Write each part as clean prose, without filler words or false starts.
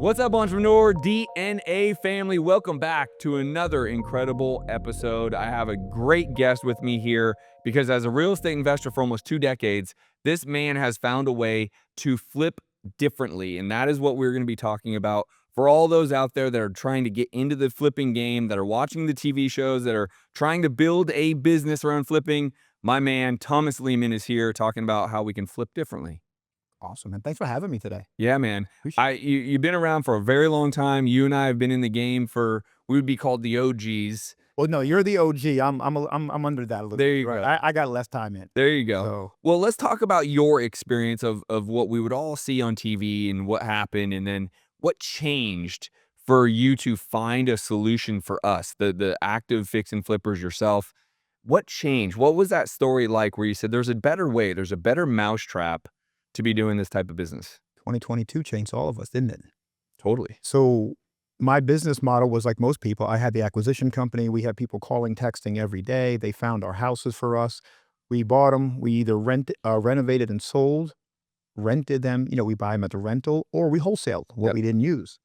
What's up, entrepreneur DNA family? Welcome back to another incredible episode. I have a great guest with me here because as a real estate investor for almost 2 decades, this man has found a way to flip differently. And that is what we're going to be talking about for all those out there that are trying to get into the flipping game, that are watching the TV shows, that are trying to build a business around flipping. My man, Thomas Lehman, is here talking about how we can flip differently. Awesome, man. Thanks for having me today. Yeah, man. Appreciate it. You've been around for a very long time. You and I have been in the game for, we would be called the OGs. Well, no, you're the OG. I'm under that a little There bit. you Right. go. I got less time in. There you go. So Well, let's talk about your experience of what we would all see on TV and what happened, and then what changed for you to find a solution for us, the active fix and flippers yourself. What changed? What was that story like where you said there's a better way, there's a better mousetrap to be doing this type of business? 2022 changed all of us, didn't it? Totally. So my business model was like most people. I had the acquisition company. We had people calling, texting every day. They found our houses for us. We bought them. We either renovated and sold, rented them. We buy them at the rental, or we wholesaled what we didn't use.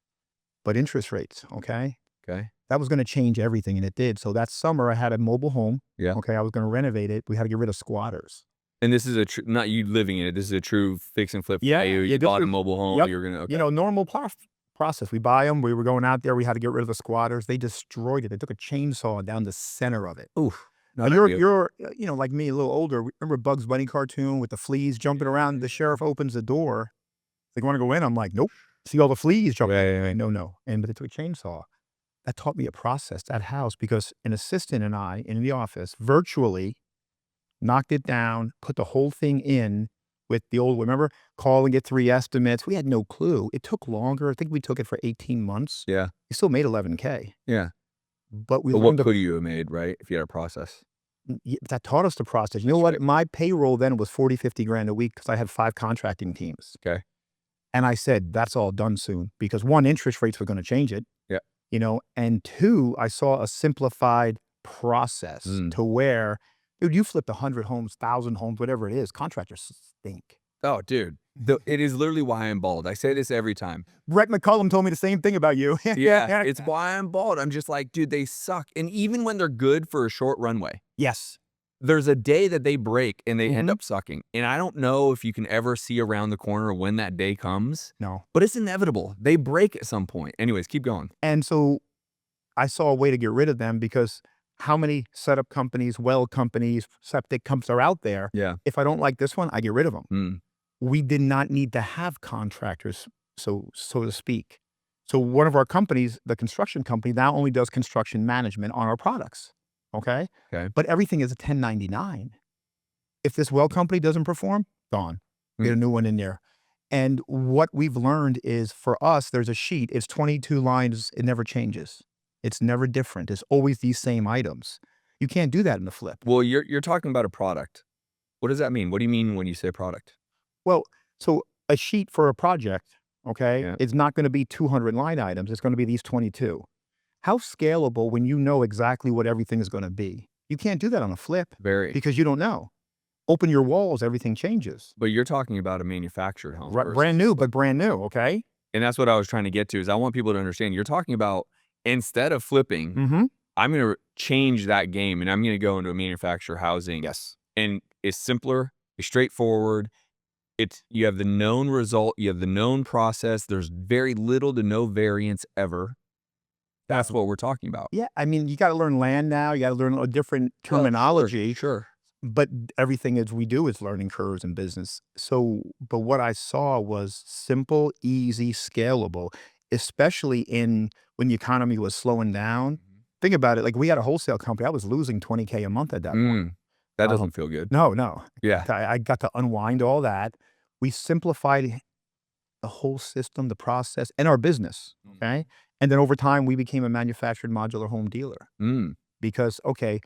But interest rates, okay? Okay. That was going to change everything, and it did. So that summer, I had a mobile home. Yeah. Okay, I was going to renovate it. We had to get rid of squatters. And this is a true, not you living in it. This is a true fix and flip. Yeah, You yeah, bought a mobile home. Yep. You're gonna. Okay. Normal process. We buy them. We were going out there. We had to get rid of the squatters. They destroyed it. They took a chainsaw down the center of it. Ooh. Now you're like me, a little older. Remember Bugs Bunny cartoon with the fleas jumping around? The sheriff opens the door. They want to go in. I'm like, nope. See all the fleas jumping? Right. No. But they took a chainsaw. That taught me a process. That house, because an assistant and I in the office virtually knocked it down, put the whole thing in with the old, remember, call and get 3 estimates. We had no clue. It took longer. I think we took it for 18 months. Yeah. We still made $11K. Yeah. But we But what learned could you have made, right? If you had a process. that taught us the process. You know what? My payroll then was 40, 50 grand a week because I had 5 contracting teams. Okay. And I said, that's all done soon, because 1, interest rates were going to change it. Yeah. And 2, I saw a simplified process to where, dude, you flipped 100 homes, 1,000 homes, whatever it is. Contractors stink. Oh, dude. It is literally why I'm bald. I say this every time. Brett McCullum told me the same thing about you. Yeah. It's why I'm bald. I'm just like, dude, they suck. And even when they're good for a short runway, Yes. there's a day that they break and they end up sucking. And I don't know if you can ever see around the corner when that day comes. No. But it's inevitable. They break at some point. Anyways, keep going. And so I saw a way to get rid of them, because how many setup companies, well companies, septic companies are out there? Yeah. If I don't like this one, I get rid of them. Mm. We did not need to have contractors, so to speak. So one of our companies, the construction company, now only does construction management on our products. Okay. But everything is a 1099. If this well company doesn't perform, gone. Get a new one in there. And what we've learned is, for us, there's a sheet. It's 22 lines. It never changes. It's never different. It's always these same items. You can't do that in the flip. Well, you're talking about a product. What does that mean? What do you mean when you say product? Well, so a sheet for a project, okay, it's not going to be 200 line items. It's going to be these 22. How scalable when you know exactly what everything is going to be? You can't do that on a flip. Very. Because you don't know. Open your walls, everything changes. But you're talking about a manufactured home. Brand new, but brand new, okay? And that's what I was trying to get to, is I want people to understand, you're talking about, instead of flipping, I'm going to change that game and I'm going to go into a manufactured housing. Yes. And it's simpler, it's straightforward. You have the known result, you have the known process. There's very little to no variance ever. That's what we're talking about. Yeah, I mean, you got to learn land now. You got to learn a different terminology. Sure. But everything as we do is learning curves in business. So, but what I saw was simple, easy, scalable, especially when the economy was slowing down. Think about it. Like, we had a wholesale company. I was losing 20K a month at that point. That doesn't feel good. No. Yeah. I got to unwind all that. We simplified the whole system, the process, and our business. Okay. And then over time, we became a manufactured modular home dealer. Because, okay,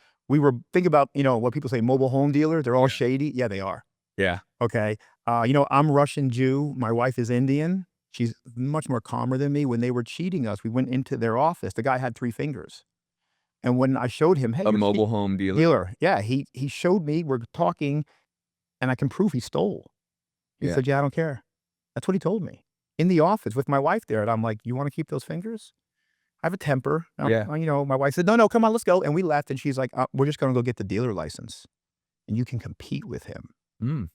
think about, what people say, mobile home dealer, they're all shady. Yeah, they are. Yeah. Okay. I'm Russian Jew. My wife is Indian. She's much more calmer than me. When they were cheating us, we went into their office. The guy had 3 fingers. And when I showed him, hey, A mobile home dealer. Yeah, he showed me, we're talking, and I can prove he stole. He said, yeah, I don't care. That's what he told me. in the office with my wife there, and I'm like, "You want to keep those fingers?" I have a temper. Yeah. My wife said, "No, come on, let's go." And we left, and she's like, "We're just going to go get the dealer license, and you can compete with him." Mm.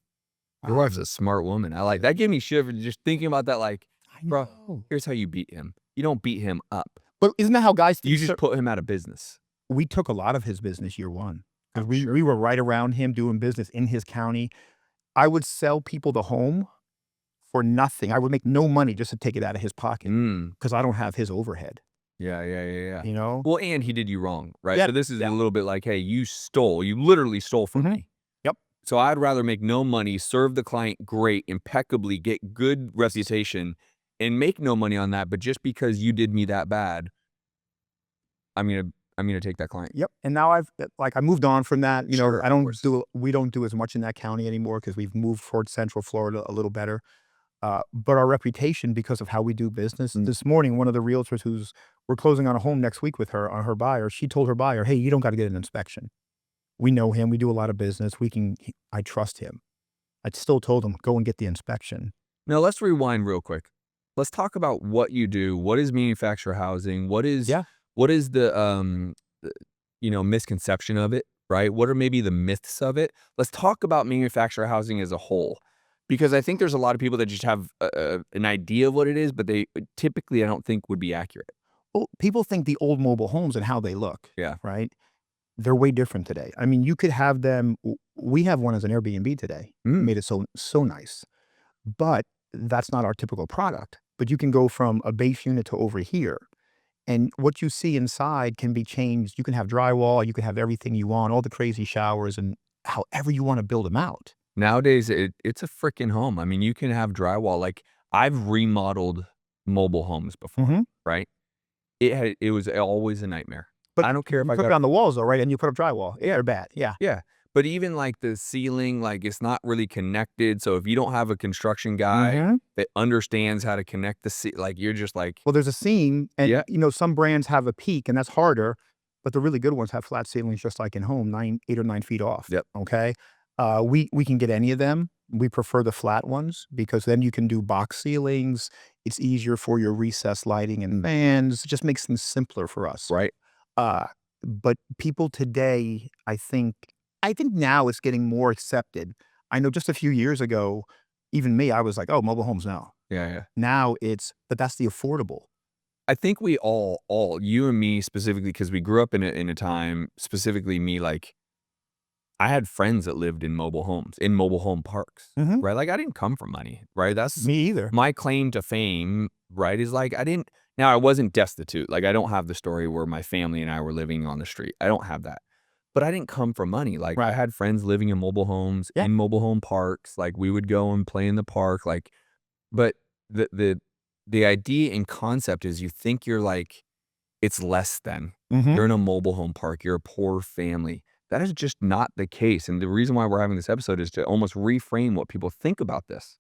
Your Um, wife's a smart woman. I like that. Gave me shivers just thinking about that. Like, I bro, know. here's how you beat him. You don't beat him up. But isn't that how guys You think? just put him out of business. We took a lot of his business year one because I'm we sure. we were right around him doing business in his county. I would sell people the home for nothing. I would make no money just to take it out of his pocket Mm. because I don't have his overhead, Yeah. you know? Well, and he did you wrong, right? Yeah, So this is yeah. a little bit like, hey, you literally stole from Mhm. me. Yep. So I'd rather make no money, serve the client great, impeccably, get good reputation, and make no money on that. But just because you did me that bad, I'm gonna take that client. Yep, and now I moved on from that, Sure, I of don't course. do we don't do as much in that county anymore because 'cause we've moved towards Central Florida a little better, but our reputation because of how we do business Mm. this morning, one of the realtors we're closing on a home next week with her on her buyer, she told her buyer, "Hey, you don't gotta get an inspection. We know him, we do a lot of business, I trust him." I still told him, "Go and get the inspection." Now let's rewind real quick. Let's talk about what you do. What is manufactured housing? Yeah. What is the misconception of it, right? What are maybe the myths of it? Let's talk about manufactured housing as a whole, because I think there's a lot of people that just have an idea of what it is, but they typically I don't think would be accurate. Well, people think the old mobile homes and how they look, Yeah. right? They're way different today. I mean, you could have them we have one as an Airbnb today, Mm. made it so nice, but that's not our typical product. But you can go from a base unit to over here, and what you see inside can be changed. You can have drywall, you can have everything you want, all the crazy showers, and however you wanna build them out. Nowadays, it's a freaking home. I mean, you can have drywall. Like I've remodeled mobile homes before, Mhm. right? It was always a nightmare. But I don't care if you I put it got on the walls though, right? And you put up drywall. Yeah, or bad. Yeah. yeah, but even like the ceiling, like it's not really connected. So if you don't have a construction guy Mhm. that understands how to connect like you're just like, Well, there's a seam, and, yeah, some brands have a peak, and that's harder, but the really good ones have flat ceilings just like in home, 8 or 9 feet off, yep, okay? We can get any of them. We prefer the flat ones because then you can do box ceilings. It's easier for your recessed lighting and fans. It just makes things simpler for us. right. Uh, but people today, I think now it's getting more accepted. I know just a few years ago, even me, I was like, "Oh, mobile homes now." Yeah. Now but that's the affordable. I think we all you and me specifically, because we grew up in a time, specifically me, like I had friends that lived in mobile homes, in mobile home parks, Mhm. right? Like, I didn't come from money, right? That's Me either. my claim to fame, right, is like, I wasn't destitute, like, I don't have the story where my family and I were living on the street. I don't have that. But I didn't come from money. Like, I Right. had friends living in mobile homes, Yeah. in mobile home parks, like, we would go and play in the park, like but the idea and concept is you think you're like it's less than. Mhm. You're in a mobile home park, you're a poor family. That is just not the case, and the reason why we're having this episode is to almost reframe what people think about this,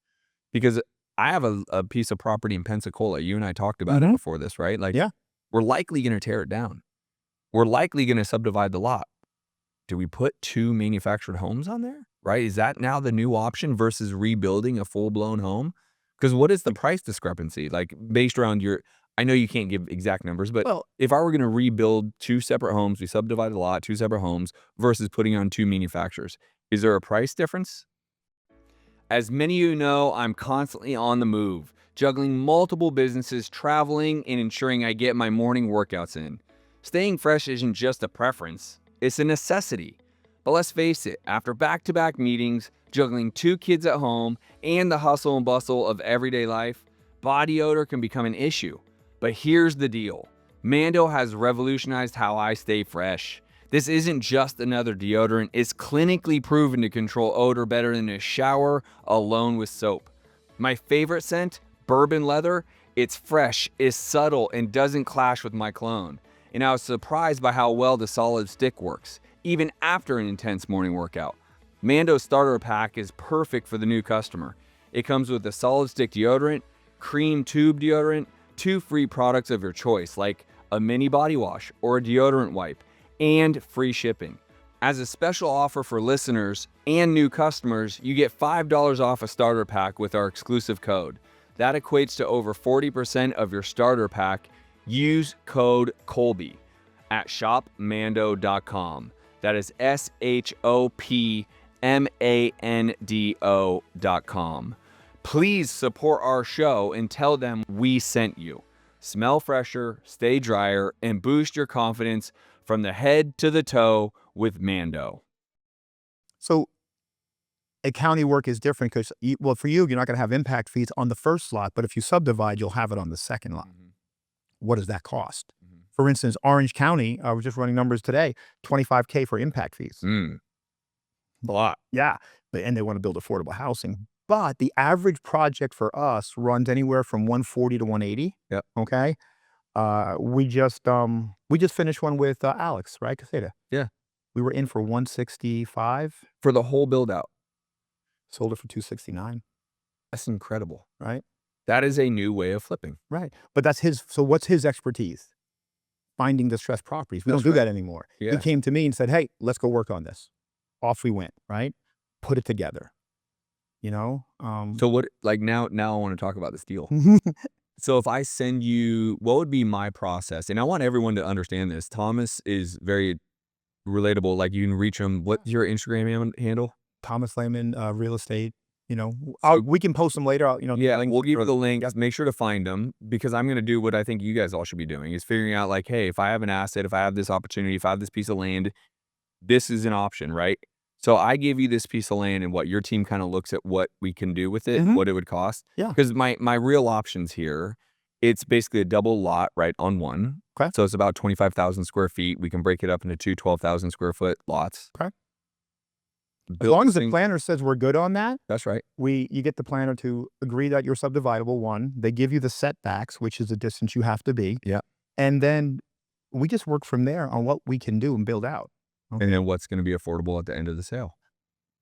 because I have a piece of property in Pensacola, you and I talked about it Mhm. before this, right? Like, Yeah. we're likely gonna tear it down. We're likely gonna subdivide the lot. Do we put 2 manufactured homes on there, right? Is that now the new option versus rebuilding a full-blown home? Because what is the price discrepancy? Like, based around your I know you can't give exact numbers, but Well, if I were gonna rebuild 2 separate homes, we subdivide a lot, 2 separate homes versus putting on 2 manufacturers, is there a price difference? As many of you know, I'm constantly on the move, juggling multiple businesses, traveling, and ensuring I get my morning workouts in. Staying fresh isn't just a preference, it's a necessity. But let's face it, after back-to-back meetings, juggling 2 kids at home, and the hustle and bustle of everyday life, body odor can become an issue. But here's the deal. Mando has revolutionized how I stay fresh. This isn't just another deodorant, it's clinically proven to control odor better than a shower alone with soap. My favorite scent, bourbon leather, it's fresh, is subtle, and doesn't clash with my cologne. And I was surprised by how well the solid stick works, even after an intense morning workout. Mando's starter pack is perfect for the new customer. It comes with a solid stick deodorant, cream tube deodorant, 2 free products of your choice, like a mini body wash or a deodorant wipe, and free shipping. As a special offer for listeners and new customers, you get $5 off a starter pack with our exclusive code. That equates to over 40% of your starter pack. Use code Colby at shopmando.com. That is shopmando.com. Please support our show and tell them we sent you. Smell fresher, stay drier, and boost your confidence from the head to the toe with Mando. So a county work is different because, well, for you, you're not going to have impact fees on the first lot, but if you subdivide, you'll have it on the second lot. What does that cost? For instance, Orange County, I was just running numbers today, $25K for impact fees. A lot. Yeah, and they want to build affordable housing. But the average project for us runs anywhere from 140 to 180. Yep. Okay. We just finished one with Alex, right? Caseta. Yeah. We were in for 165 for the whole build out. Sold it for 269. That's incredible, right? That is a new way of flipping. Right. But that's his. So what's his expertise? Finding distressed properties. We don't do that anymore. Yeah. He came to me and said, "Hey, let's go work on this." Off we went. Right. Put it together. You know. So what? Like now I want to talk about this deal. So if I send you, what would be my process? And I want everyone to understand this. Thomas is very relatable. Like you can reach him. What's your Instagram handle? Thomas Lehman, real estate. You know, we can post them later. Yeah, we'll give you the link. Make sure to find them because I'm going to do what I think you guys all should be doing is figuring out like, hey, if I have an asset, if I have this opportunity, if I have this piece of land, this is an option, right? So I give you this piece of land and what your team kind of looks at what we can do with it, what it would cost. Yeah. Because my real options here, it's basically a double lot, right, on one. Okay. So it's about 25,000 square feet. We can break it up into two 12,000 square foot lots. Okay. As long as the planner says we're good on that. That's right. You get the planner to agree that you're subdividable. One, they give you the setbacks, which is the distance you have to be. Yeah. And then we just work from there on what we can do and build out. Okay. And then what's going to be affordable at the end of the sale.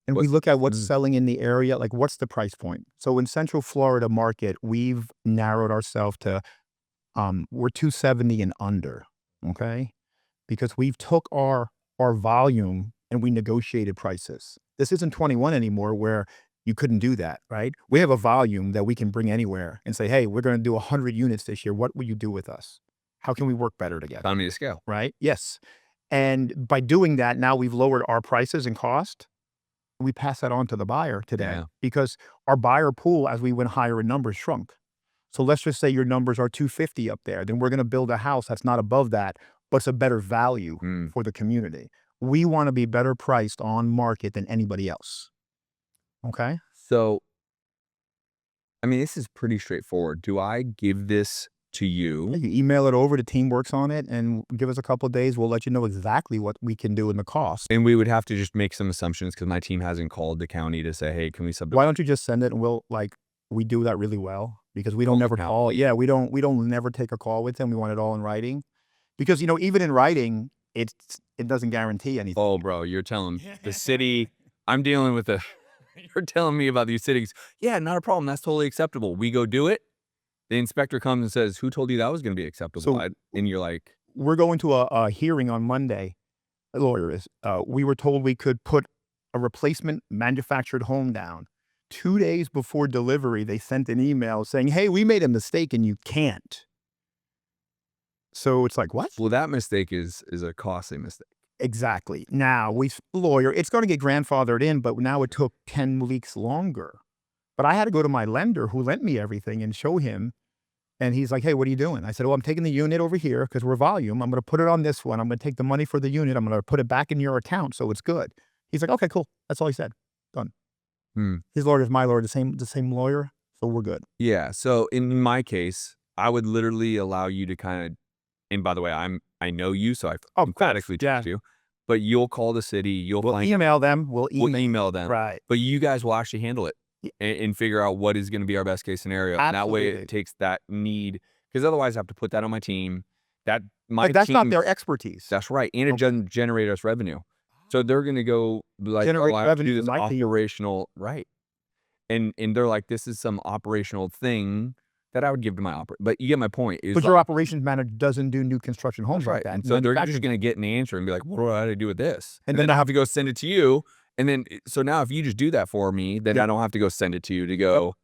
And we look at what's selling in the area, like what's the price point. So in Central Florida market, we've narrowed ourselves to, we're 270 and under, okay? Because we've took our volume and we negotiated prices. This isn't 21 anymore where you couldn't do that, right? We have a volume that we can bring anywhere and say, hey, we're going to do 100 units this year. What will you do with us? How can we work better together? Economy of scale. Right? Yes. And by doing that, now we've lowered our prices and cost. We pass that on to the buyer today because our buyer pool, as we went higher in numbers, shrunk. So let's just say your numbers are 250 up there. Then we're going to build a house that's not above that, but it's a better value for the community. We want to be better priced on market than anybody else. Okay. So, I mean, this is pretty straightforward. Do I give this to you? You email it over, the team works on it, and give us a couple of days. We'll let you know exactly what we can do in the cost. And we would have to just make some assumptions because my team hasn't called the county to say, hey, can we subdivide? Why don't you just send it and we do that really well because we don't never call. Yeah, we don't never take a call with them. We want it all in writing. Because, even in writing, it doesn't guarantee anything. Oh, bro, you're telling the city, I'm dealing with you're telling me about these cities. Yeah, not a problem. That's totally acceptable. We go do it. The inspector comes and says, who told you that was going to be acceptable? So, and you're like, we're going to a hearing on Monday. The lawyer is. We were told we could put a replacement manufactured home down. 2 days before delivery, they sent an email saying, hey, we made a mistake and you can't. So it's like, what? Well, that mistake is a costly mistake. Exactly. Now, lawyer, it's going to get grandfathered in, but now it took 10 weeks longer. But I had to go to my lender who lent me everything and show him. And he's like, hey, what are you doing? I said, well, I'm taking the unit over here because we're volume. I'm going to put it on this one. I'm going to take the money for the unit. I'm going to put it back in your account so it's good. He's like, okay, cool. That's all he said. Done. His lawyer is my lawyer, the same lawyer. So we're good. Yeah. So in my case, I would literally allow you to kind of, and by the way, I know you, so I emphatically trust you. But you'll call the city. We'll email them. We'll email them. Right. But you guys will actually handle it and figure out what is going to be our best case scenario. Absolutely. And that way it takes that need, because otherwise I have to put that on my team. That's not their expertise. That's right. And it doesn't generate us revenue. So they're going to go like, generate I have to revenue do this operational, right. And they're like, this is some operational thing that I would give to my operator. But you get my point. But your operations manager doesn't do new construction homes like that. And so they're just going to get an answer and be like, what do I do with this? And then I have to go send it to you. And then, so now if you just do that for me, then I don't have to go send it to you to go.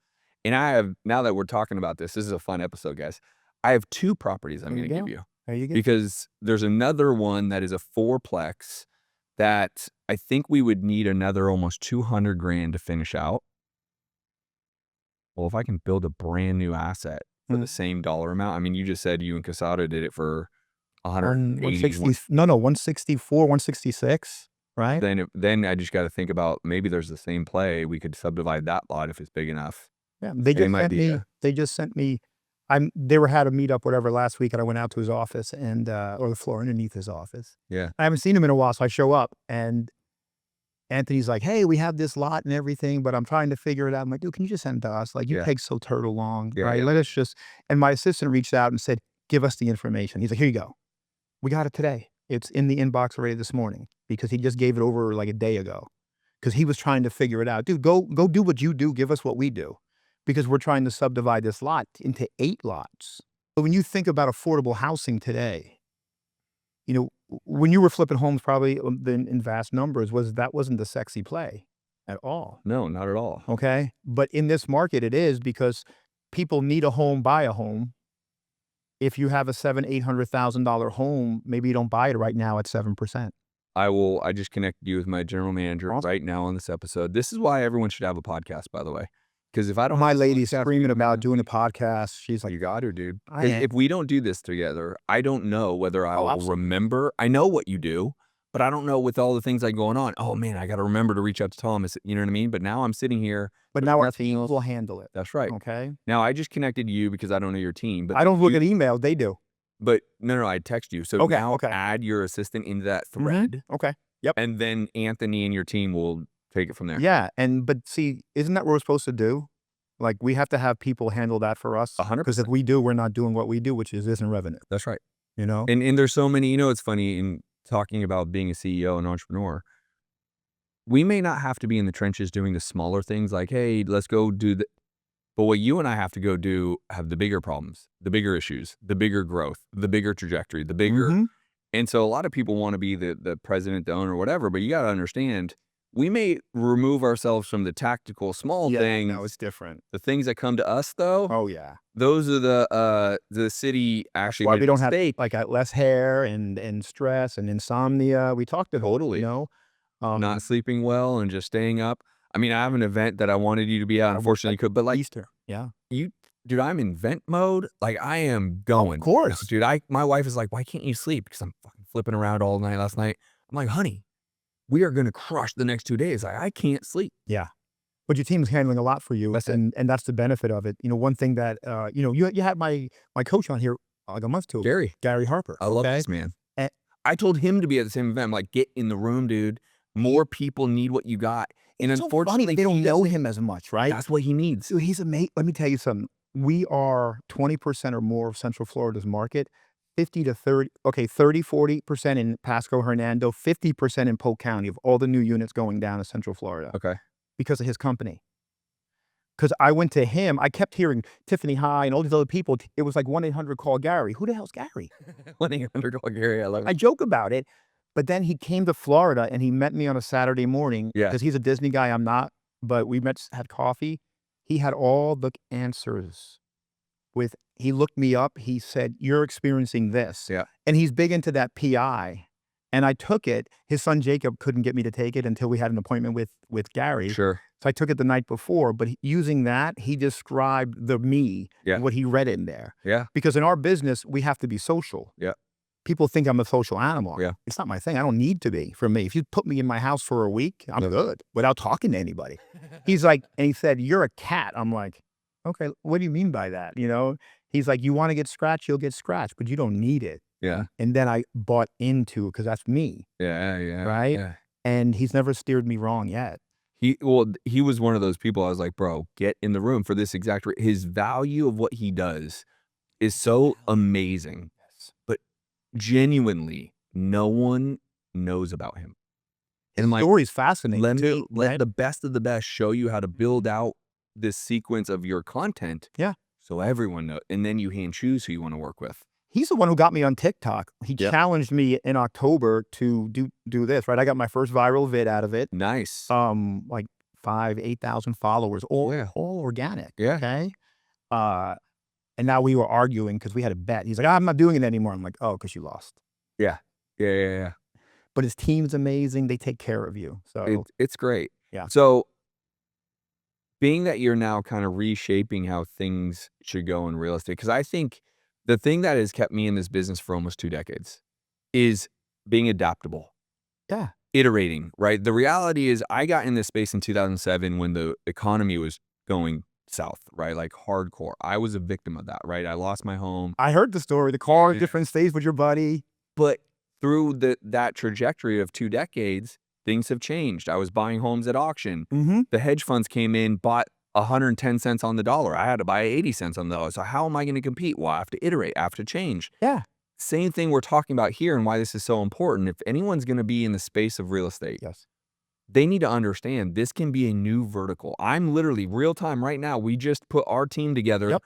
And I have, now that we're talking about this is a fun episode, guys. I have 2 properties I'm going to give you. There you go. Because there's another one that is a 4-plex that I think we would need another almost 200 grand to finish out. Well, if I can build a brand new asset for the same dollar amount, I mean, you just said you and Casado did it for 180. 164, 166, right? Then I just got to think about maybe there's the same play. We could subdivide that lot if it's big enough. Yeah, they just sent me. They had a meetup, whatever, last week, and I went out to his office and or the floor underneath his office. Yeah, I haven't seen him in a while, so I show up and Anthony's like, "Hey, we have this lot and everything, but I'm trying to figure it out." I'm like, "Dude, can you just send it to us? Like, you take so turtle long, right? Yeah. Let us just." And my assistant reached out and said, "Give us the information." He's like, "Here you go. We got it today. It's in the inbox already this morning," because he just gave it over like a day ago because he was trying to figure it out. Dude, go do what you do. Give us what we do, because we're trying to subdivide this lot into 8 lots. But when you think about affordable housing today, you know, when you were flipping homes probably in vast numbers, wasn't the sexy play at all. No, not at all. Okay. But in this market, it is, because people need a home, buy a home. If you have a $700,000-800,000 home, maybe you don't buy it right now at 7%. I just connected you with my general manager Awesome. right now on this episode. This is why everyone should have a podcast, by the way. Because if I don't, My lady's screaming about doing a podcast. She's like, you got her, dude. I am. If we don't do this together, I don't know whether I'll absolutely. remember. I know what you do, but I don't know with all the things like going on. Oh man, I got to remember to reach out to Thomas. You know what I mean? But now I'm sitting here. But now our team will handle it. That's right. Okay. Now I just connected you because I don't know your team, but I don't look at email. They do. But no, I text you. So Okay, now okay. add your assistant into that thread. Okay. Yep. And then Anthony and your team will take it from there. Yeah. But see, isn't that what we're supposed to do? Like, we have to have people handle that for us. 100%. Because if we do, we're not doing what we do, which isn't revenue. That's right. You know? And there's so many, it's funny in talking about being a CEO and entrepreneur, we may not have to be in the trenches doing the smaller things like, hey, let's go do the, but what you and I have to go do have the bigger problems, the bigger issues, the bigger growth, the bigger trajectory, the bigger. And so a lot of people want to be the president, the owner, whatever, but you got to understand, we may remove ourselves from the tactical small things. No, it's different. The things that come to us, though, Oh yeah. those are the city actually. Why we don't have like less hair and stress and insomnia. We talked about Totally. Not sleeping well and just staying up. I mean, I have an event that I wanted you to be at. Unfortunately, could, but like Easter. Yeah. Dude, I'm in vent mode. Like I am going. Of course, dude. My wife is like, why can't you sleep? Because I'm fucking flipping around all night last night. I'm like, honey, we are gonna crush the next 2 days. I can't sleep. Yeah. But your team is handling a lot for you, and that's the benefit of it. One thing that you had my coach on here like a month or two ago, Gary Harper. I love this man. I told him to be at the same event. I'm like, get in the room, dude. More people need what you got. And unfortunately, they don't know him as much, right? That's what he needs. Dude, he's amazing. Let me tell you something. We are 20% or more of Central Florida's market, 30, 40% in Pasco, Hernando, 50% in Polk County of all the new units going down to Central Florida. Okay. Because of his company. Because I went to him, I kept hearing Tiffany High and all these other people. It was like 1-800-CALL Gary. Who the hell's Gary? 1-800-CALL Gary. I love it. I joke about it. But then he came to Florida and he met me on a Saturday morning. Yeah. Because he's a Disney guy, I'm not. But we had coffee. He had all the answers. He looked me up. He said, you're experiencing this. Yeah. And he's big into that PI. And I took it. His son Jacob couldn't get me to take it until we had an appointment with Gary. Sure. So I took it the night before. But using that, he described and what he read in there. Yeah. Because in our business, we have to be social. Yeah. People think I'm a social animal. Yeah. It's not my thing. I don't need to be. For me, if you put me in my house for a week, I'm good without talking to anybody. He's like, and he said, you're a cat. I'm like, okay, what do you mean by that? He's like, you want to get scratched, you'll get scratched, but you don't need it. Yeah. And then I bought into it because that's me. Yeah. Right. Yeah. And he's never steered me wrong yet. He was one of those people I was like, bro, get in the room for this exact his value of what he does is so amazing. But genuinely, no one knows about him. And my story's fascinating. Let the best of the best show you how to build out this sequence of your content. Yeah. So everyone knows, and then you hand choose who you want to work with. He's the one who got me on TikTok. He challenged me in October to do this, right? I got my first viral vid out of it. Nice. Like 8,000 followers, all Yeah. organic. Yeah. Okay. And now we were arguing because we had a bet. He's like, I'm not doing it anymore. I'm like, oh, because you lost. Yeah. Yeah. But his team's amazing. They take care of you. So It's great. yeah. So being that you're now kind of reshaping how things should go in real estate, because I think the thing that has kept me in this business for almost 2 decades is being adaptable, Yeah. iterating, right? The reality is I got in this space in 2007 when the economy was going south, right? Like hardcore. I was a victim of that, right? I lost my home. I heard the story. The car, Yeah. different states with your buddy. But through that trajectory of 2 decades, things have changed. I was buying homes at auction. Mm-hmm. The hedge funds came in, bought 110 cents on the dollar. I had to buy 80 cents on the dollar. So how am I going to compete? Well, I have to iterate. I have to change. Yeah. Same thing we're talking about here and why this is so important. If anyone's going to be in the space of real estate, Yes. they need to understand this can be a new vertical. I'm literally real time right now. We just put our team together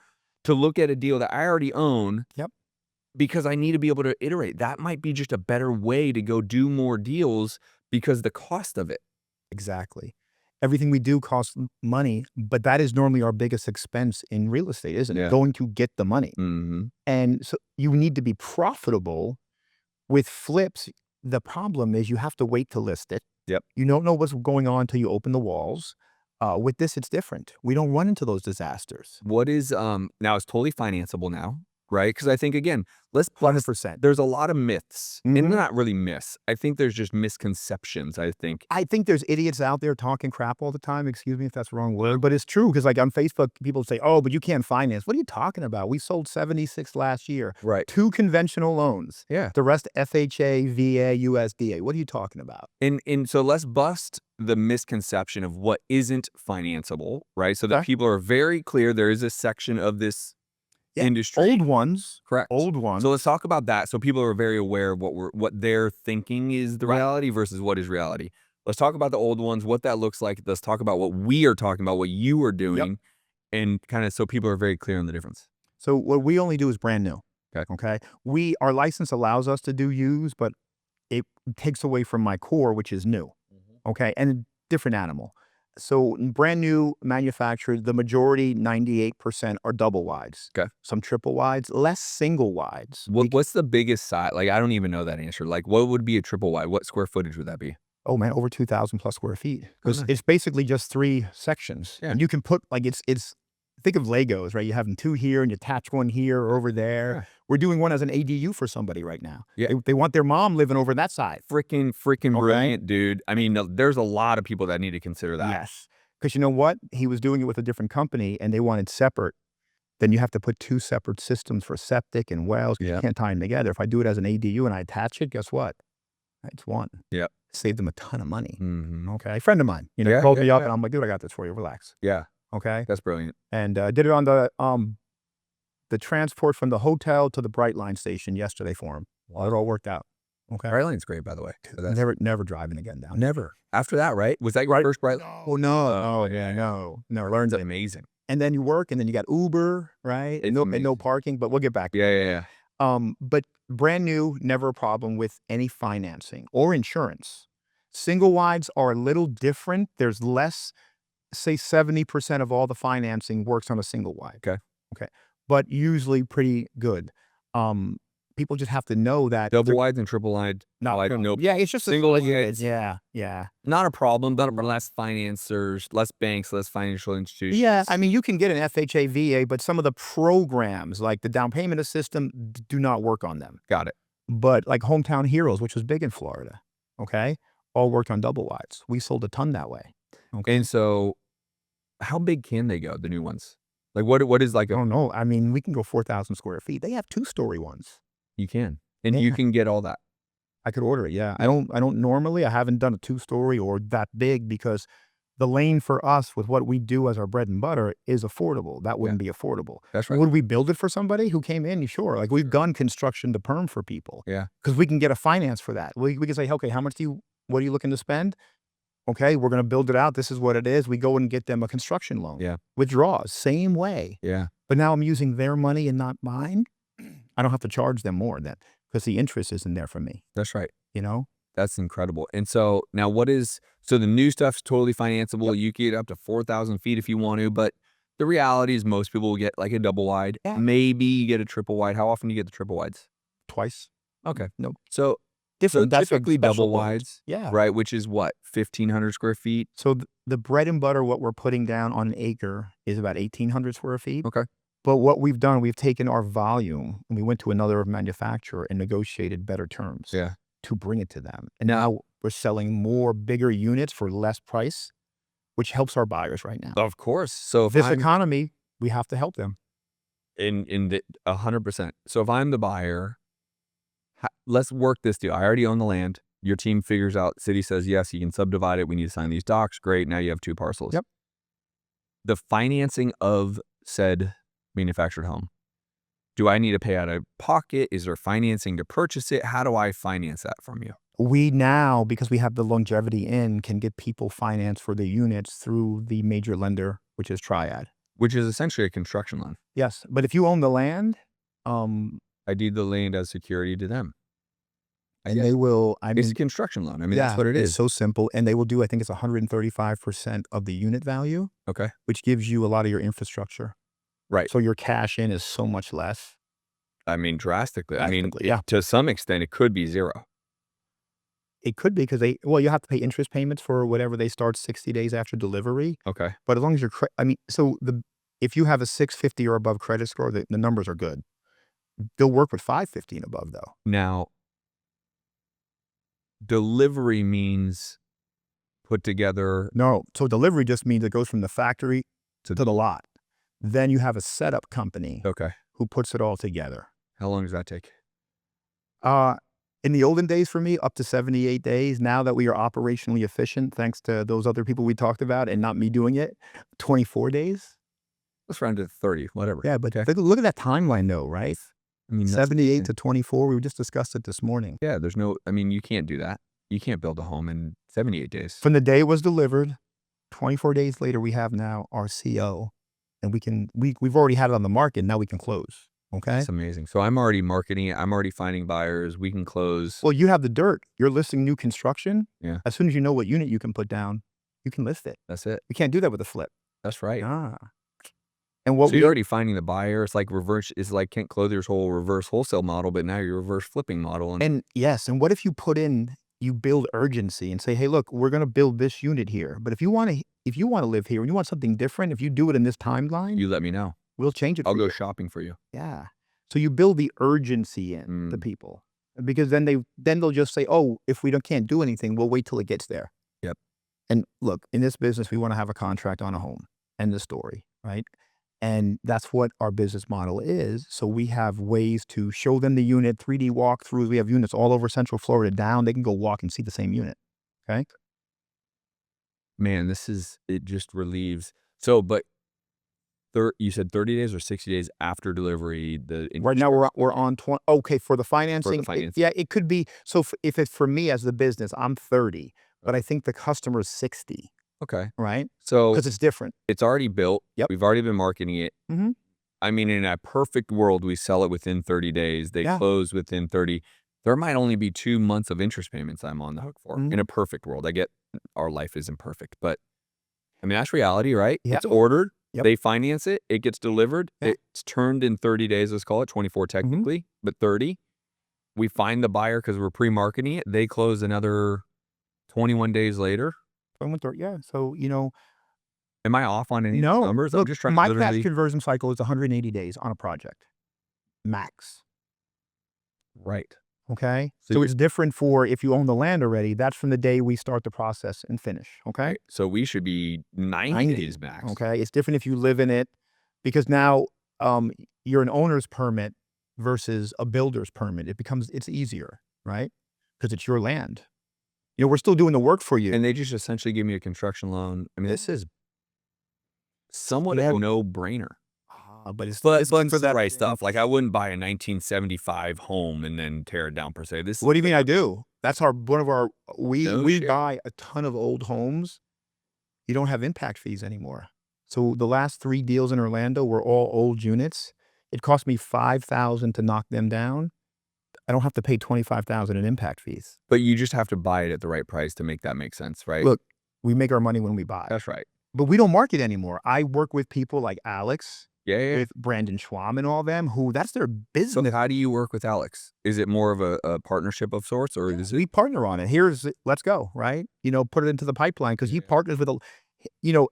to look at a deal that I already own. Yep. Because I need to be able to iterate. That might be just a better way to go do more deals because the cost of it. Exactly. Everything we do costs money, but that is normally our biggest expense in real estate, isn't it? Going to get the money. Mm-hmm. And so you need to be profitable. With flips, the problem is you have to wait to list it. Yep. You don't know what's going on until you open the walls. With this, it's different. We don't run into those disasters. What is, now it's totally financeable now, right? Because I think, again, let's 100%. there's a lot of myths, and Mhm. not really myths. I think there's just misconceptions, I think. I think there's idiots out there talking crap all the time. Excuse me if that's the wrong word, but it's true. Because like on Facebook, people say, oh, but you can't finance. What are you talking about? We sold 76 last year. Right. 2 conventional loans. Yeah. The rest FHA, VA, USDA. What are you talking about? And so let's bust the misconception of what isn't financeable, right? So that people are very clear there is a section of this industry. Old ones. Correct. Old ones. So let's talk about that. So people are very aware of what they're thinking is the reality versus what is reality. Let's talk about the old ones, what that looks like. Let's talk about what we are talking about, what you are doing, and kind of so people are very clear on the difference. So what we only do is brand new. Okay. Our license allows us to do used, but it takes away from my core, which is new. Okay. And a different animal. So brand new manufactured, the majority, 98% are double wides. Okay. Some triple wides, less single wides. What's the biggest size? Like, I don't even know that answer. Like, what would be a triple wide? What square footage would that be? Oh man, over 2,000 plus square feet. Because nice. it's basically just 3 sections. Yeah. And you can put like, it's think of Legos, right? You have them 2 here and you attach one here or over there. Yeah. We're doing one as an ADU for somebody right now. Yeah. They want their mom living over that side. Freaking brilliant, dude. I mean, there's a lot of people that need to consider that. Yes. Because you know what? He was doing it with a different company and they wanted separate. Then you have to put 2 separate systems for septic and wells. You can't tie them together. If I do it as an ADU and I attach it, guess what? It's one. Yep. Saved them a ton of money. Mm-hmm. Okay. A friend of mine, called me up and I'm like, dude, I got this for you. Relax. Yeah. Okay. That's brilliant. And did it on the transport from the hotel to the Brightline station yesterday for him. Well, it all worked out. Okay. Brightline's great, by the way. So Never driving again down. never. After that, right? Was that your first Brightline? Oh, no. No. Learned it. Amazing. And then you work and then you got Uber, right? And no parking, but we'll get back to Yeah. but brand new, never a problem with any financing or insurance. Single wides are a little different. There's less, say 70% of all the financing works on a single wide. Okay. But usually pretty good. People just have to know that Double wides and triple wide. No. Yeah, it's just single. Yeah. Not a problem. But less financiers, less banks, less financial institutions. Yeah, I mean, you can get an FHA, VA, but some of the programs, like the down payment system, do not work on them. Got it. But like Hometown Heroes, which was big in Florida, okay, all worked on double wides. We sold a ton that way. Okay. And so, how big can they go? The new ones, like what is like? I don't know. I mean, we can go 4,000 square feet. They have 2-story ones. You can, and you can get all that. I could order it. Yeah, I don't normally. I haven't done a 2-story or that big because the lane for us with what we do as our bread and butter is affordable. That wouldn't be affordable. That's right. Would we build it for somebody who came in? Sure. Like we've done construction to perm for people. Yeah. Because we can get a finance for that. We can say, okay, what are you looking to spend? Okay, we're going to build it out. This is what it is. We go and get them a construction loan. Yeah. Withdraws, same way. Yeah. But now I'm using their money and not mine. I don't have to charge them more than because the interest isn't there for me. That's right. That's incredible. And so now so the new stuff's totally financeable. Yep. You can get up to 4,000 feet if you want to, but the reality is most people will get like a double wide. Yeah. Maybe you get a triple wide. How often do you get the triple wides? Twice. Okay. No. So Different. That's a typically special double load. wides, Yeah. right? Which is what, 1,500 square feet? So the bread and butter, what we're putting down on an acre is about 1,800 square feet. Okay. But what we've done, we've taken our volume and we went to another manufacturer and negotiated better terms to bring it to them. And now we're selling more bigger units for less price, which helps our buyers right now. Of course. So if This economy, we have to help them. in the 100%. So if I'm the buyer, let's work this deal. I already own the land. Your team figures out, city says, yes, you can subdivide it. We need to sign these docs. Great. Now you have 2 parcels. Yep. The financing of said manufactured home, do I need to pay out of pocket? Is there financing to purchase it? How do I finance that from you? We now, because we have the longevity in, can get people financed for the units through the major lender, which is Triad. Which is essentially a construction loan. Yes. But if you own the land, I deed the land as security to them. and they will, It's a construction loan. I mean, that's what it is. It's so simple. And they will do, I think it's 135% of the unit value. Okay. Which gives you a lot of your infrastructure. Right. So your cash in is so much less. I mean, drastically. I mean, yeah. to some extent, it could be 0. It could be because you have to pay interest payments for whatever they start 60 days after delivery. Okay. But as long as if you have a 650 or above credit score, the numbers are good. They'll work with 550 and above though. Now, delivery means put together. No. So delivery just means it goes from the factory to the lot. Then you have a setup company who puts it all together. How long does that take? In the olden days for me, up to 78 days. Now that we are operationally efficient, thanks to those other people we talked about and not me doing it, 24 days. Let's round to 30, whatever. Yeah, but look at that timeline though, right? I mean, 78 to 24, we just discussed it this morning. Yeah, you can't do that. You can't build a home in 78 days. From the day it was delivered, 24 days later, we have now our CO, and we've already had it on the market. Now we can close. Okay. That's amazing. So I'm already marketing it. I'm already finding buyers. We can close. Well, you have the dirt. You're listing new construction. Yeah. As soon as you know what unit you can put down, you can list it. That's it. We can't do that with a flip. That's right. And what so you're already finding the buyer. It's like Kent Clothier's whole reverse wholesale model, but now you're reverse flipping model. And yes, and what if you build urgency and say, hey, look, we're going to build this unit here. But if you want to live here and you want something different, if you do it in this timeline, you let me know. We'll change it. I'll go shopping for you. Yeah. So you build the urgency in the people, because then they'll just say, oh, if we can't do anything, we'll wait till it gets there. Yep. And look, in this business, we want to have a contract on a home. End the story, right? And that's what our business model is. So we have ways to show them the unit, 3D walkthroughs. We have units all over Central Florida down. They can go walk and see the same unit. Okay. Man, it just relieves. So, but you said 30 days or 60 days after delivery. Right now we're on 20. Okay. For the financing. It could be. So if it's for me as the business, I'm 30, but I think the customer is 60. Okay. Right. So because it's different. It's already built. Yep. We've already been marketing it. Mm-hmm. I mean, in a perfect world, we sell it within 30 days. They close within 30. There might only be 2 months of interest payments I'm on the hook for. In a perfect world. I get our life isn't perfect, but I mean, that's reality, right? Yep. It's ordered. Yep. They finance it. It gets delivered. It's turned in 30 days. Let's call it 24 technically, but 30. We find the buyer because we're pre-marketing it. They close another 21 days later. Yeah. So, am I off on any numbers? Look, I'm just trying my to cash conversion cycle is 180 days on a project. Max. Right. Okay. So it's different for if you own the land already. That's from the day we start the process and finish. Okay. Right. So we should be 90 days max. Okay. It's different if you live in it, because now you're an owner's permit versus a builder's permit. It's easier, right? Because it's your land. We're still doing the work for you. And they just essentially give me a construction loan. I mean, this is somewhat a no-brainer. But it's for the right stuff. Like, I wouldn't buy a 1975 home and then tear it down per se. What do you mean I do? That's we buy a ton of old homes. You don't have impact fees anymore. So the last 3 deals in Orlando were all old units. It cost me $5,000 to knock them down. I don't have to pay $25,000 in impact fees. But you just have to buy it at the right price to make that make sense, right? Look, we make our money when we buy. That's right. But we don't market anymore. I work with people like Alex, Yeah. with Brandon Schwam and all them, who that's their So business. how do you work with Alex? Is it more of a partnership of sorts, or is it? We partner on it. Let's go, right? Put it into the pipeline because he partners with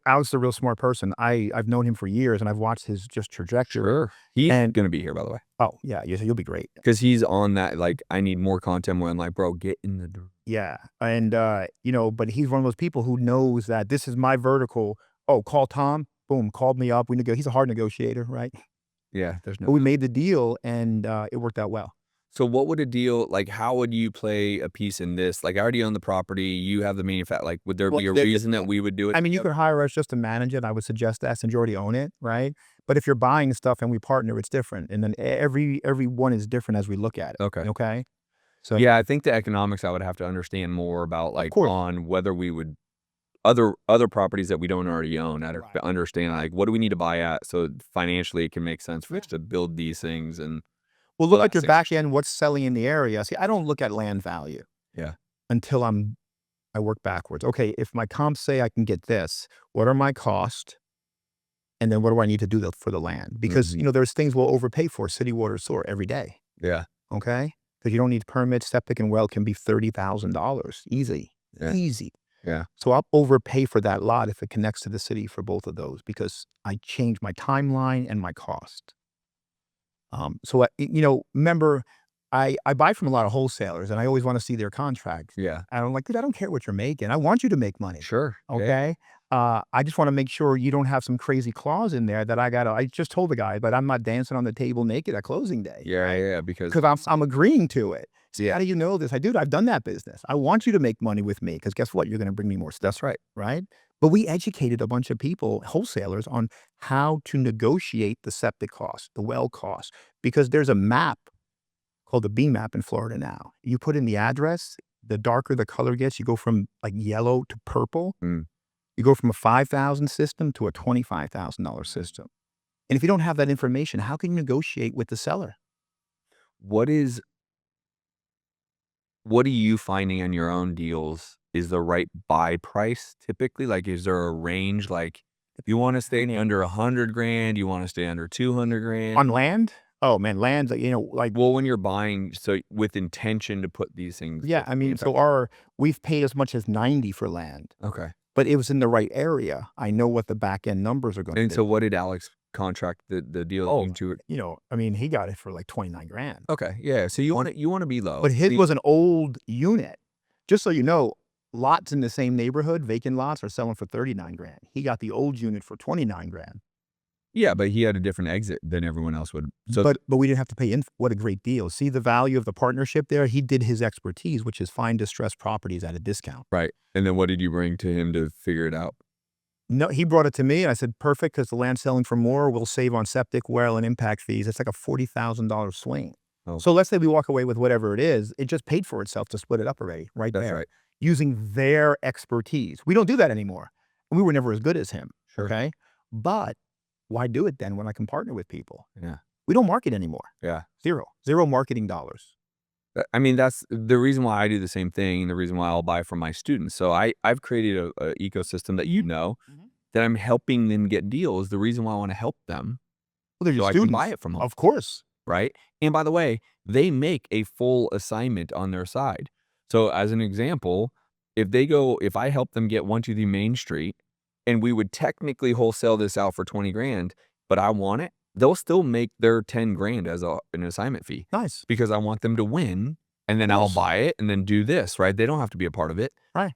Alex is a real smart person. I've known him for years and I've watched his just trajectory. Sure. He's And gonna be here, by the way, oh yeah, you'll be great. because he's on that. Like, I need more content. Where I'm like, bro, get in the door. Yeah. And but he's one of those people who knows that this is my vertical. Oh, call Tom. Boom, called me up. He's a hard negotiator, right? Yeah, there's But no. we made the deal and it worked out well. So what would a deal like? How would you play a piece in this? Like, I already own the property. You have the manufacturer. Like, would there Well, be a reason that we would do it? I mean, you could hire us just to manage it. I would suggest that since you already own it, right? But if you're buying stuff and we partner, it's different. And then every one is different as we look at it. Okay. Okay. So Yeah, I think the economics I would have to understand more about, like, course. on whether we would other properties that we don't already own. I'd Right. understand, like, what do we need to buy at so financially it can make sense for us to build these things and Well, look all at that your back end, what's selling in the area. See, I don't look at land value Yeah. until I work backwards. Okay, if my comps say I can get this, what are my costs? And then what do I need to do for the land? Because, there's things we'll overpay for, city water sewer every day. Yeah. Okay? Because you don't need permits, septic and well can be $30,000. Easy. Yeah. Easy. Yeah. So I'll overpay for that lot if it connects to the city for both of those because I change my timeline and my cost. So, remember, I buy from a lot of wholesalers and I always want to see their contracts. Yeah. And I'm like, dude, I don't care what you're making. I want you to make money. Sure. Yeah. Okay. I just want to make sure you don't have some crazy clause in there that I just told the guy, but I'm not dancing on the table naked at closing day. Yeah. Right? Yeah. Because I'm agreeing to it. See, Yeah. how do you know this? Dude, I've done that business. I want you to make money with me because guess what? You're going to bring me more stuff. that's right. Right? But we educated a bunch of people, wholesalers, on how to negotiate the septic cost, the well cost, because there's a map called the B map in Florida now. You put in the address, the darker the color gets, you go from like yellow to purple. Mm. You go from a $5,000 system to a $25,000 system. And if you don't have that information, how can you negotiate with the seller? What are you finding on your own deals is the right buy price typically? Like, is there a range? Like, if you want to stay under 100 grand, you want to stay under 200 grand? On land? Oh man, land's like Well, when you're buying, so with intention to put these things. yeah, I mean, so we've paid as much as 90 for land, Okay. but it was in the right area. I know what the back end numbers are going to And be. so what did Alex contract the deal Oh, into it? I mean, he got it for like 29 grand. Okay. Yeah. So you want to be low. But his was an old unit. Just so you know, lots in the same neighborhood, vacant lots are selling for 39 grand. He got the old unit for 29 grand. Yeah, but he had a different exit than everyone else would. So But we didn't have to pay in. What a great deal. See the value of the partnership there? He did his expertise, which is find distressed properties at a discount. right. And then what did you bring to him to figure it out? No, he brought it to me and I said, perfect, because the land's selling for more. We'll save on septic, well, and impact fees. It's like a $40,000 swing. Oh. So let's say we walk away with whatever it is. It just paid for itself to split it up already, right That's there. right. Using their expertise. We don't do that anymore. And we were never as good as him. Sure. Okay. But why do it then when I can partner with people? Yeah. We don't market anymore. Yeah. Zero marketing dollars. I mean, that's the reason why I do the same thing, and the reason why I'll buy from my students. So I've created a ecosystem that that I'm helping them get deals. The reason why I want to help them, Well, they're so your I can students. buy it from them, Of course. right? And by the way, they make a full assignment on their side. So as an example, if I help them get 123 Main Street, and we would technically wholesale this out for 20 grand, but I want it, they'll still make their 10 grand as an assignment fee Nice. because I want them to win, and then I'll buy it and then do this, right? They don't have to be a part of it. Right.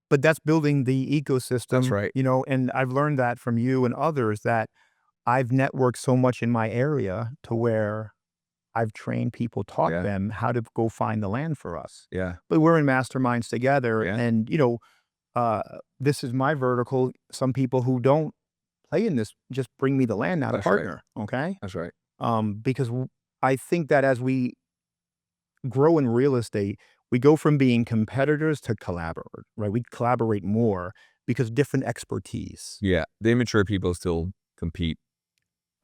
But that's building the ecosystem. That's right. And I've learned that from you and others that I've networked so much in my area to where I've trained people, taught Yeah. them how to go find the land for us. Yeah. But we're in masterminds together. Yeah. And, this is my vertical. Some people who don't play in this just bring me the land, not a That's right. partner. Okay. That's right. Because I think that as we grow in real estate, we go from being competitors to collaborate, right? We collaborate more because different expertise. Yeah. The immature people still compete.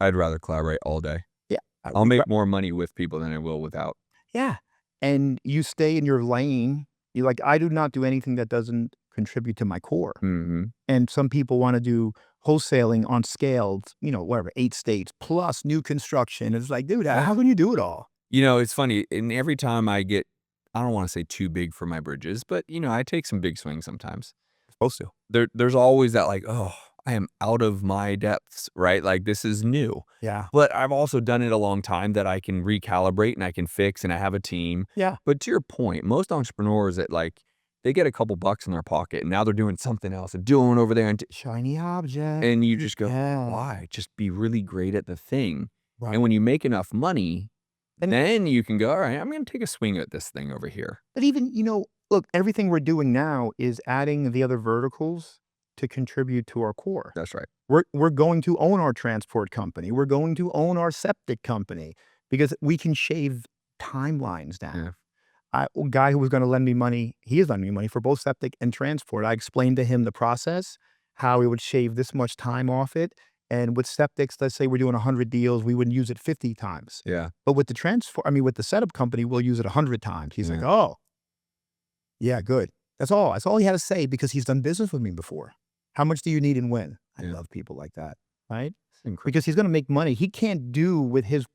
I'd rather collaborate all day. Yeah. I'll make more money with people than I will without. Yeah. And you stay in your lane. You like, I do not do anything that doesn't contribute to my core. Mhm. And some people want to do wholesaling on scale, whatever, 8 states plus new construction. It's like, dude, how can you do it all? It's funny, and every time I don't wanna say too big for my bridges, but, I take some big swings sometimes. Supposed to. There's always that, like, "Oh, I am out of my depths," right? Like, this is new. Yeah. But I've also done it a long time that I can recalibrate and I can fix and I have a team. Yeah. But to your point, most entrepreneurs that, like, they get a couple bucks in their pocket and now they're doing something else and doing over there Shiny object. and you just go, Yeah. "Why? Just be really great at the thing." Right. And when you make enough money, And then you can go, "All right, I'm gonna take a swing at this thing over here." but even, look, everything we're doing now is adding the other verticals to contribute to our core. That's right. We're going to own our transport company. We're going to own our septic company because we can shave timelines down. Yeah. A guy who was going to lend me money, he is lending me money for both septic and transport. I explained to him the process, how we would shave this much time off it. And with septics, let's say we're doing 100 deals, we would use it 50 times. Yeah. But with with the setup company, we'll use it 100 times. He's like, Yeah. oh, yeah, good. That's all. That's all he had to say because he's done business with me before. How much do you need and when? I Yeah. love people like that, right? It's incredible. Because he's going to make money. He can't do with his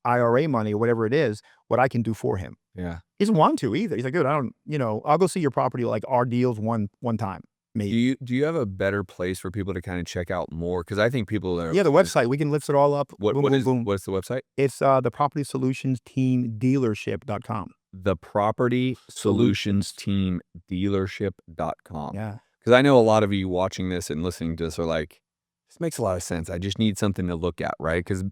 IRA money or whatever it is, what I can do for him. Yeah. He doesn't want to either. He's like, dude, I'll go see your property, like our deals one time, maybe. Do you have a better place for people to kinda check out more? Because I think people are Yeah, the website, we can list it all up. What Boom, what boom, is boom. what's the website? It's the Property Solutions Team Dealership.com. The Property Solutions Team Dealership.com. Yeah. Because I know a lot of you watching this and listening to this are like, "This makes a lot of sense. I just need something to look at," right? Because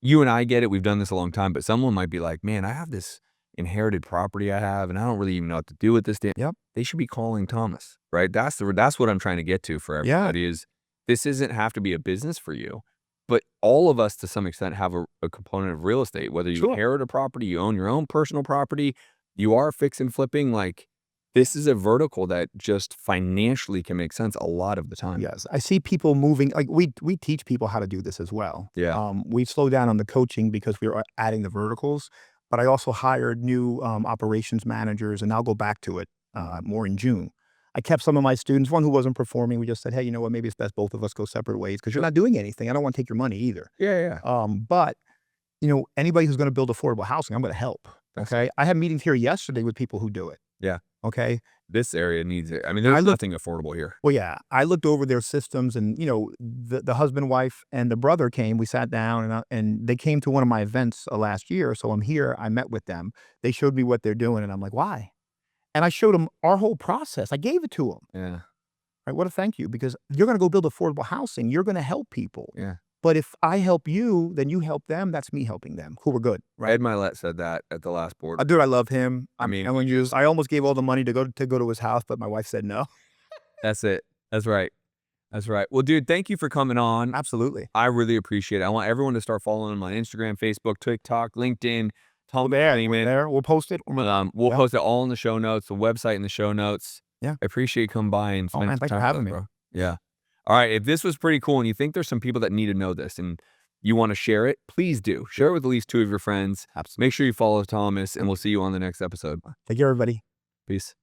you and I get it, we've done this a long time, but someone might be like, "Man, I have this inherited property I have, and I don't really even know what to do with this damn." Yep. They should be calling Thomas, right? That's what I'm trying to get to for Yeah. everybody is this isn't have to be a business for you, but all of us to some extent have a component of real estate, whether you Sure. inherit a property, you own your own personal property, you are fix and flipping, like, this is a vertical that just financially can make sense a lot of the time. Yes. I see people moving. Like we teach people how to do this as well. Yeah. We slowed down on the coaching because we were adding the verticals, but I also hired new operations managers, and I'll go back to it more in June. I kept some of my students, one who wasn't performing. We just said, hey, you know what? Maybe it's best both of us go separate ways because you're not doing anything. I don't want to take your money either. Yeah, yeah. But anybody who's going to build affordable housing, I'm going to help. Okay. I had meetings here yesterday with people who do it. Yeah. Okay. This area needs it. I mean, there's nothing affordable here. Well, yeah, I looked over their systems and, the husband, wife, and the brother came. We sat down and they came to one of my events last year. So I'm here. I met with them. They showed me what they're doing. And I'm like, why? And I showed them our whole process. I gave it to them. Yeah. Right. What a thank you, because you're going to go build affordable housing. You're going to help people. Yeah. But if I help you, then you help them. That's me helping them. Cool. We're good. Ed Milet said that at the last board. Dude, I love him. I mean, I almost gave all the money to go to his house, but my wife said no. That's it. That's right. That's right. Well, dude, thank you for coming on. Absolutely. I really appreciate it. I want everyone to start following him on Instagram, Facebook, TikTok, LinkedIn. We'll post it. We'll post it all in the show notes, the website in the show notes. Yeah. I appreciate you coming by and spending thanks for time having with us, me. bro. Yeah. All right. If this was pretty cool and you think there's some people that need to know this and you want to share it, please do. Share it with at least 2 of your friends. Absolutely. Make sure you follow Thomas, and we'll see you on the next episode. Take care, everybody. Peace.